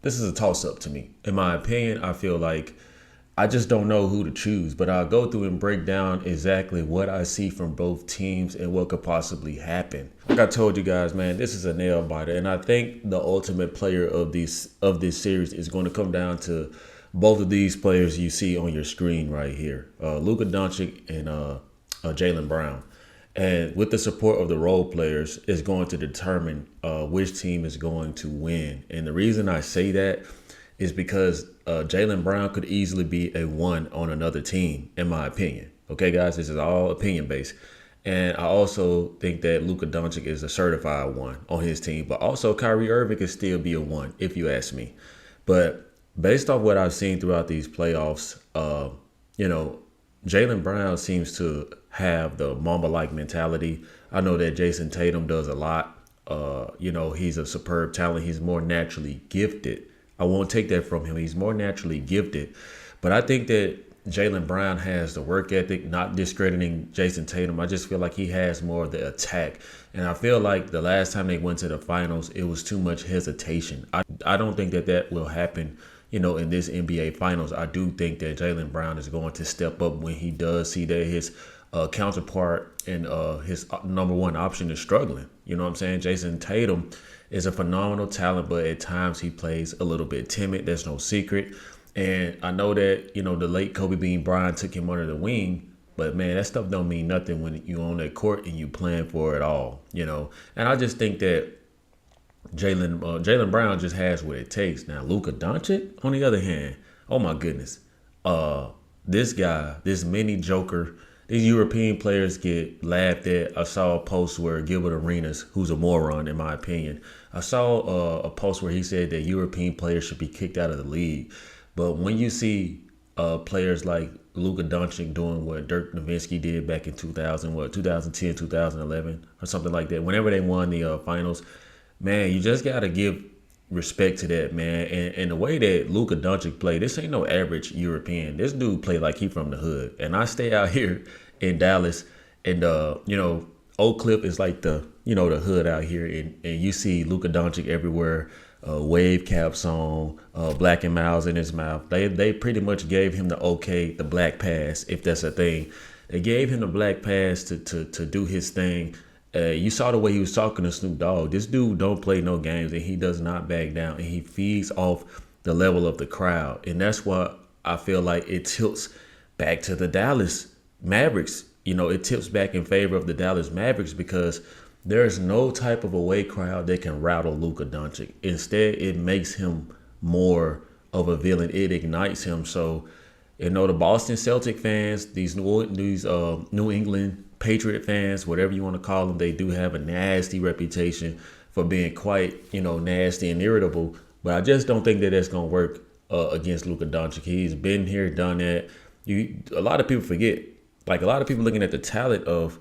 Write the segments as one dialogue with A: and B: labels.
A: this is a toss-up to me. In my opinion, I feel like I just don't know who to choose, but I'll go through and break down exactly what I see from both teams and what could possibly happen. Like I told you guys, man, this is a nail biter, and I think the ultimate player of this series is going to come down to both of these players you see on your screen right here, Luka Doncic and Jaylen Brown. And with the support of the role players, is going to determine which team is going to win. And the reason I say that is because Jaylen Brown could easily be a 1 on another team, in my opinion. Okay, guys, this is all opinion based. And I also think that Luka Doncic is a certified 1 on his team. But also Kyrie Irving could still be a 1, if you ask me. But based off what I've seen throughout these playoffs, Jaylen Brown seems to have the Mamba-like mentality. I know that Jason Tatum does a lot. He's a superb talent. He's more naturally gifted. I won't take that from him. He's more naturally gifted. But I think that Jaylen Brown has the work ethic, not discrediting Jason Tatum. I just feel like he has more of the attack. And I feel like the last time they went to the finals, it was too much hesitation. I don't think that will happen, in this NBA finals. I do think that Jaylen Brown is going to step up when he does see that his counterpart and his number one option is struggling. You know what I'm saying? Jason Tatum is a phenomenal talent, but at times he plays a little bit timid. There's no secret. And I know that, the late Kobe Bean Bryant took him under the wing, but man, that stuff don't mean nothing when you're on that court and you playing for it all, And I just think that Jaylen Brown just has what it takes. Now, Luka Doncic, on the other hand, oh my goodness, this guy, this mini joker. These European players get laughed at. I saw a post where Gilbert Arenas, who's a moron in my opinion, I saw a post where he said that European players should be kicked out of the league. But when you see players like Luka Doncic doing what Dirk Nowitzki did back in 2010, 2011, or something like that, whenever they won the finals, man, you just got to give respect to that, man. And the way that Luka Doncic played, this ain't no average European. This dude played like he from the hood. And I stay out here in Dallas, and Oak Cliff is like the the hood out here, and you see Luka Doncic everywhere, wave caps on, black and miles in his mouth. They pretty much gave him the black pass, if that's a thing. They gave him the black pass to do his thing. You saw the way he was talking to Snoop Dogg. This dude don't play no games, and he does not back down, and he feeds off the level of the crowd. And that's why I feel like it tilts back to the Dallas Mavericks. It tips back in favor of the Dallas Mavericks because there's no type of away crowd that can rattle Luka Doncic. Instead, it makes him more of a villain. It ignites him. So, the Boston Celtic fans, these New England Patriot fans, whatever you want to call them, they do have a nasty reputation for being quite, nasty and irritable. But I just don't think that that's going to work against Luka Doncic. He's been here, done that. A lot of people forget. Like, a lot of people looking at the talent of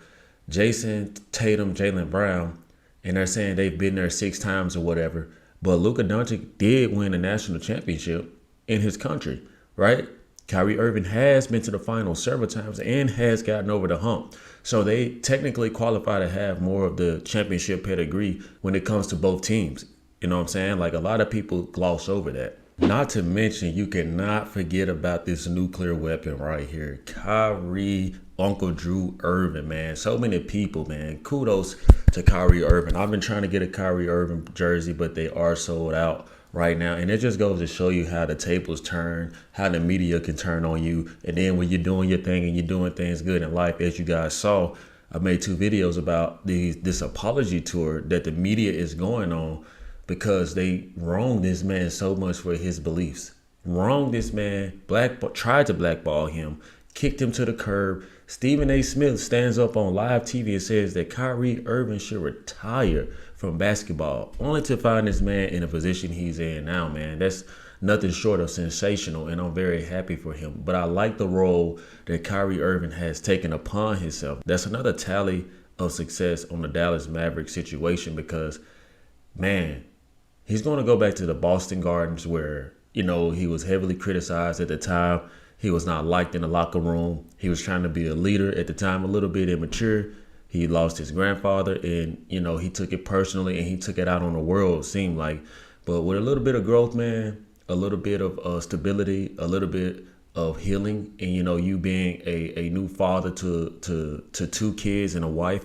A: Jason Tatum, Jaylen Brown, and they're saying they've been there 6 times or whatever. But Luka Doncic did win a national championship in his country, right? Kyrie Irving has been to the finals several times and has gotten over the hump. So they technically qualify to have more of the championship pedigree when it comes to both teams. You know what I'm saying? Like, a lot of people gloss over that. Not to mention, you cannot forget about this nuclear weapon right here. Kyrie, Uncle Drew Irving, man. So many people, man. Kudos to Kyrie Irving. I've been trying to get a Kyrie Irving jersey, but they are sold out right now. And it just goes to show you how the tables turn, how the media can turn on you. And then when you're doing your thing and you're doing things good in life, as you guys saw, I made 2 videos about this apology tour that the media is going on because they wronged this man so much for his beliefs. Wronged this man, tried to blackball him, kicked him to the curb. Stephen A. Smith stands up on live TV and says that Kyrie Irving should retire from basketball, only to find this man in a position he's in now, man. That's nothing short of sensational, and I'm very happy for him. But I like the role that Kyrie Irving has taken upon himself. That's another tally of success on the Dallas Mavericks situation because, man, he's going to go back to the Boston Gardens where, he was heavily criticized at the time. He was not liked in the locker room. He was trying to be a leader at the time, a little bit immature. He lost his grandfather and, he took it personally and he took it out on the world, it seemed like. But with a little bit of growth, man, a little bit of stability, a little bit of healing, and you being a new father to two kids and a wife,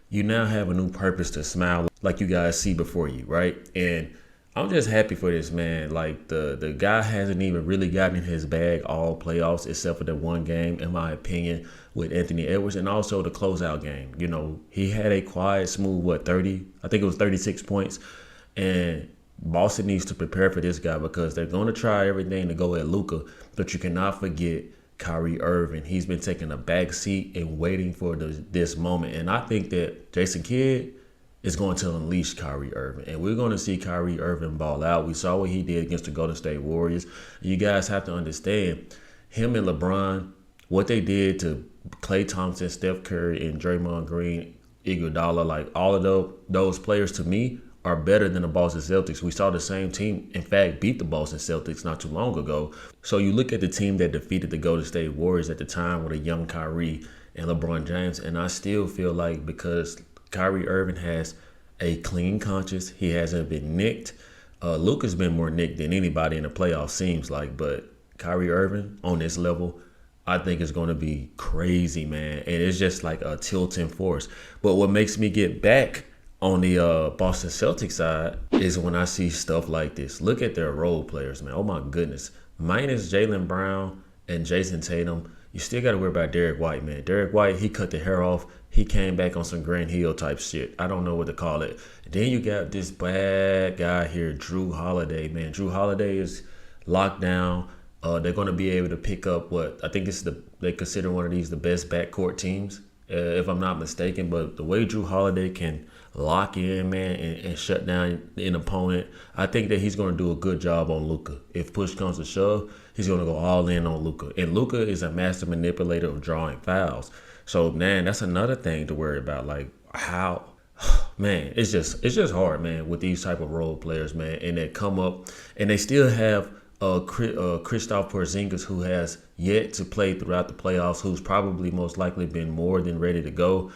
A: you now have a new purpose to smile like you guys see before you, right? And I'm just happy for this man. Like the guy hasn't even really gotten in his bag all playoffs except for the one game, in my opinion, with Anthony Edwards, and also the closeout game. He had a quiet, smooth 30. I think it was 36 points, and Boston needs to prepare for this guy because they're going to try everything to go at Luka, but you cannot forget Kyrie Irving. He's been taking a back seat and waiting for this moment, and I think that Jason Kidd is going to unleash Kyrie Irving, and we're going to see Kyrie Irving ball out. We saw what he did against the Golden State Warriors. You guys have to understand, him and LeBron, what they did to Klay Thompson, Steph Curry, and Draymond Green, Iguodala, like all of those players to me are better than the Boston Celtics. We saw the same team, in fact, beat the Boston Celtics not too long ago. So you look at the team that defeated the Golden State Warriors at the time with a young Kyrie and LeBron James, and I still feel like because Kyrie Irving has a clean conscience, he hasn't been nicked. Luka's been more nicked than anybody in the playoffs, seems like, but Kyrie Irving on this level, I think is going to be crazy, man. And it's just like a tilting force. But what makes me get back on the Boston Celtics side is when I see stuff like this. Look at their role players, man. Oh, my goodness. Minus Jaylen Brown and Jason Tatum, you still got to worry about Derek White, man. Derek White, he cut the hair off. He came back on some Grant Hill type shit. I don't know what to call it. Then you got this bad guy here, Drew Holiday, man. Drew Holiday is locked down. They're going to be able to pick up what I think they consider one of these the best backcourt teams, if I'm not mistaken. But the way Drew Holiday can lock in, man, and shut down an opponent, I think that he's going to do a good job on Luka. If push comes to shove, he's going to go all in on Luka. And Luka is a master manipulator of drawing fouls. So, man, that's another thing to worry about. Like, how, man, it's just hard, man, with these type of role players, man. And they come up, and they still have Kristaps Porzingis, who has yet to play throughout the playoffs, who's probably most likely been more than ready to go.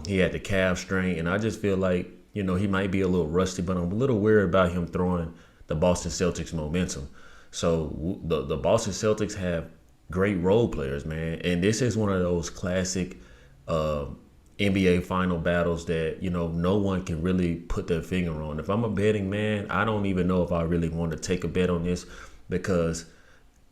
A: He had the calf strain, and I just feel like, he might be a little rusty, but I'm a little worried about him throwing the Boston Celtics momentum. So the Boston Celtics have great role players, man. And this is one of those classic NBA final battles that, no one can really put their finger on. If I'm a betting man, I don't even know if I really want to take a bet on this because,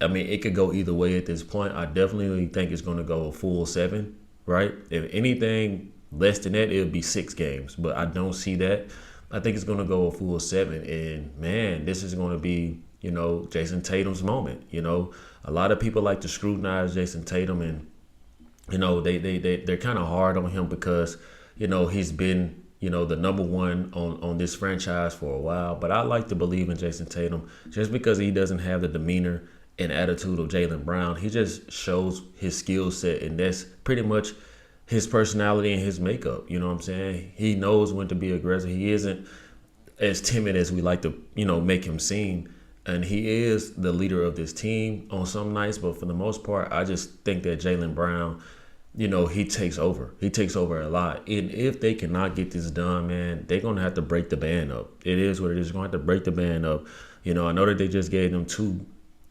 A: it could go either way at this point. I definitely think it's going to go a full 7, right? If anything less than that, it would be 6 games. But I don't see that. I think it's going to go a full 7. And, man, this is going to be, Jason Tatum's moment. A lot of people like to scrutinize Jason Tatum, and they're kind of hard on him because he's been the number one on this franchise for a while. But I like to believe in Jason Tatum just because he doesn't have the demeanor and attitude of Jaylen Brown. He just shows his skill set, and that's pretty much his personality and his makeup. You know what I'm saying? He knows when to be aggressive. He isn't as timid as we like to make him seem. And he is the leader of this team on some nights, but for the most part, I just think that Jaylen Brown, he takes over. He takes over a lot. And if they cannot get this done, man, they're going to have to break the band up. It is what it is. They're going to have to break the band up. I know that they just gave them 2,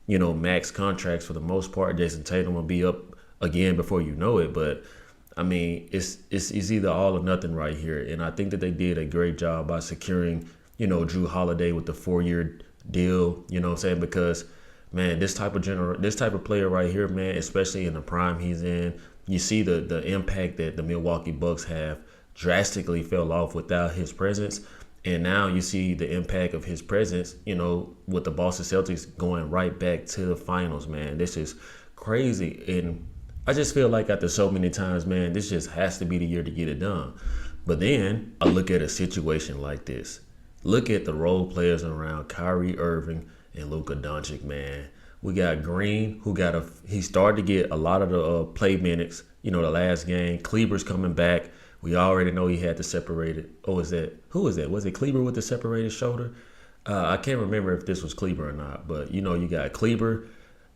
A: max contracts for the most part. Jason Tatum will be up again before you know it. But, it's either all or nothing right here. And I think that they did a great job by securing, Drew Holiday with the 4-year deal, you know what I'm saying? Because, man, this type of player right here, man, especially in the prime he's in, you see the impact that the Milwaukee Bucks have drastically fell off without his presence. And now you see the impact of his presence, with the Boston Celtics going right back to the finals, man. This is crazy. And I just feel like after so many times, man, this just has to be the year to get it done. But then I look at a situation like this. Look at the role players around Kyrie Irving and Luka Doncic, man. We got Green, he started to get a lot of the play minutes, the last game. Kleber's coming back. We already know he had the separated. Who was that? Was it Kleber with the separated shoulder? I can't remember if this was Kleber or not, but you got Kleber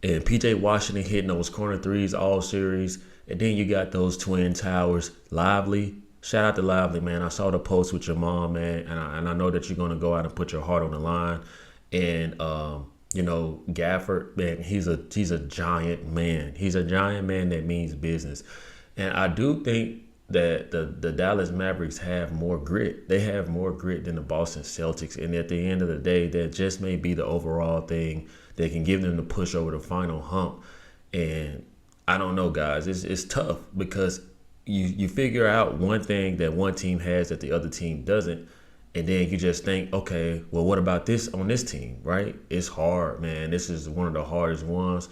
A: and PJ Washington hitting those corner threes all series. And then you got those twin towers, Lively shout out to Lively, man. I saw the post with your mom, man, and I know that you're gonna go out and put your heart on the line. And you know, Gafford, man, he's a giant man. He's a giant man that means business. And I do think that the Dallas Mavericks have more grit. They have more grit than the Boston Celtics. And at the end of the day, that just may be the overall thing that can give them the push over the final hump. And I don't know, guys. It's tough because you figure out one thing that one team has that the other team doesn't. And then you just think, okay, well, what about this on this team, right? It's hard, man. This is one of the hardest ones.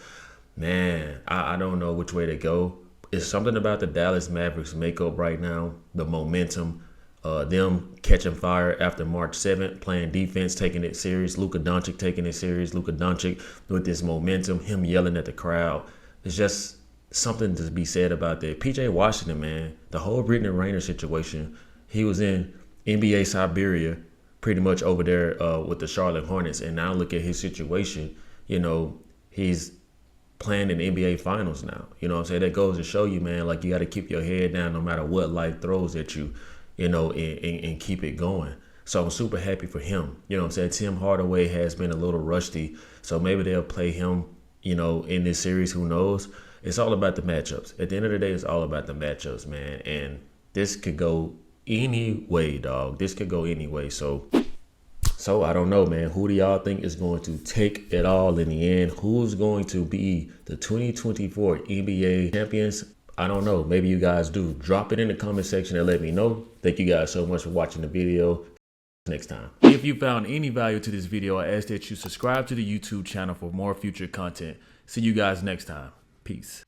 A: Man, I don't know which way to go. It's something about the Dallas Mavericks makeup right now, the momentum, them catching fire after March 7th, playing defense, taking it serious. Luka Doncic taking it serious. Luka Doncic with this momentum, him yelling at the crowd. It's just something to be said about that. PJ Washington, man, the whole Brittany Rayner situation, he was in NBA Siberia, pretty much over there with the Charlotte Hornets. And now look at his situation. You know, he's playing in the NBA Finals now. You know what I'm saying? That goes to show you, man, like you got to keep your head down no matter what life throws at you, you know, and keep it going. So I'm super happy for him. You know what I'm saying? Tim Hardaway has been a little rusty. So maybe they'll play him, you know, in this series. Who knows? It's all about the matchups. At the end of the day, it's all about the matchups, man. And this could go any way, dog. This could go any way. So I don't know, man. Who do y'all think is going to take it all in the end? Who's going to be the 2024 NBA champions? I don't know. Maybe you guys do. Drop it in the comment section and let me know. Thank you guys so much for watching the video. Next time. If you found any value to this video, I ask that you subscribe to the YouTube channel for more future content. See you guys next time. Peace.